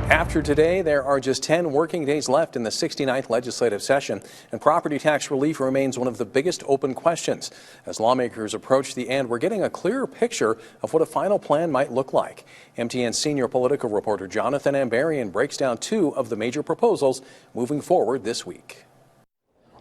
After today, there are just 10 working days left in the 69th legislative session, and property tax relief remains one of the biggest open questions. As lawmakers approach the end, we're getting a clearer picture of what a final plan might look like. MTN senior political reporter Jonathan Ambarian breaks down two of the major proposals moving forward this week.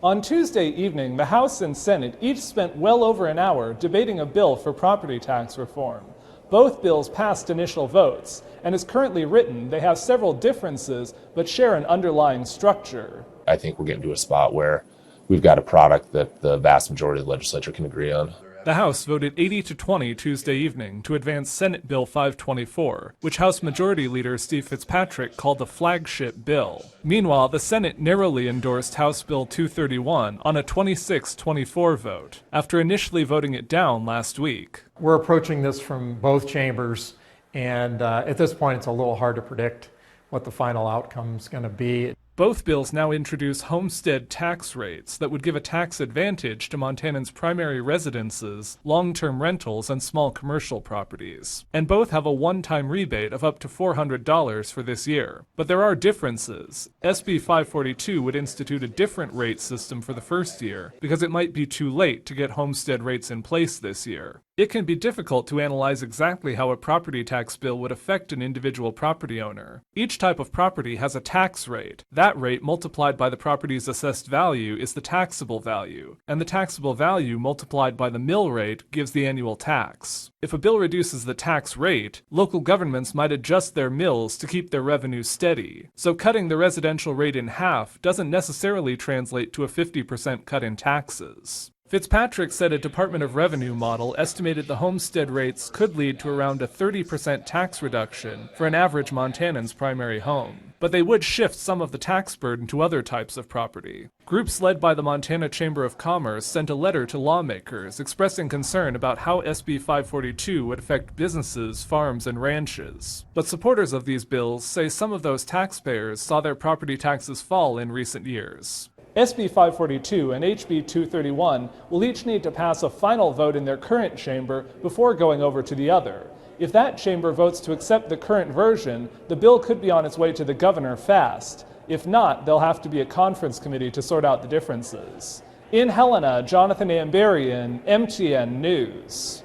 On Tuesday evening, the House and Senate each spent well over an hour debating a bill for property tax reform. Both bills passed initial votes, and as currently written, they have several differences but share an underlying structure. I think we're getting to a spot where we've got a product that the vast majority of the legislature can agree on. The House voted 80-20 Tuesday evening to advance Senate Bill 524, which House Majority Leader Steve Fitzpatrick called the flagship bill. Meanwhile, the Senate narrowly endorsed House Bill 231 on a 26-24 vote, after initially voting it down last week. We're approaching this from both chambers, and at this point it's a little hard to predict what the final outcome is going to be. Both bills now introduce homestead tax rates that would give a tax advantage to Montanans' primary residences, long-term rentals, and small commercial properties. And both have a one-time rebate of up to $400 for this year. But there are differences. SB 542 would institute a different rate system for the first year because it might be too late to get homestead rates in place this year. It can be difficult to analyze exactly how a property tax bill would affect an individual property owner. Each type of property has a tax rate. That rate multiplied by the property's assessed value is the taxable value, and the taxable value multiplied by the mill rate gives the annual tax. If a bill reduces the tax rate, local governments might adjust their mills to keep their revenue steady. So cutting the residential rate in half doesn't necessarily translate to a 50% cut in taxes. Fitzpatrick said a Department of Revenue model estimated the homestead rates could lead to around a 30% tax reduction for an average Montanan's primary home. But they would shift some of the tax burden to other types of property. Groups led by the Montana Chamber of Commerce sent a letter to lawmakers expressing concern about how SB 542 would affect businesses, farms, and ranches. But supporters of these bills say some of those taxpayers saw their property taxes fall in recent years. SB 542 and HB 231 will each need to pass a final vote in their current chamber before going over to the other. If that chamber votes to accept the current version, the bill could be on its way to the governor fast. If not, there'll have to be a conference committee to sort out the differences. In Helena, Jonathan Ambarian, MTN News.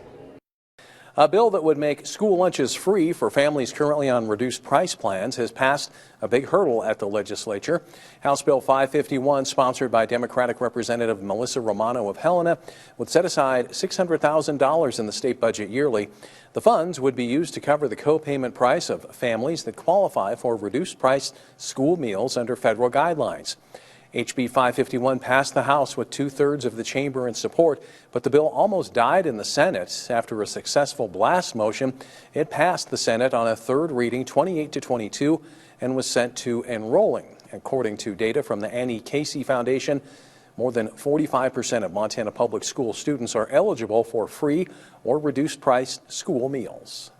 A bill that would make school lunches free for families currently on reduced price plans has passed a big hurdle at the legislature. House Bill 551, sponsored by Democratic Representative Melissa Romano of Helena, would set aside $600,000 in the state budget yearly. The funds would be used to cover the co-payment price of families that qualify for reduced price school meals under federal guidelines. HB 551 passed the House with 2/3 of the chamber in support, but the bill almost died in the Senate. After a successful blast motion, it passed the Senate on a third reading 28-22 and was sent to enrolling. According to data from the Annie Casey Foundation, more than 45% of Montana public school students are eligible for free or reduced price school meals.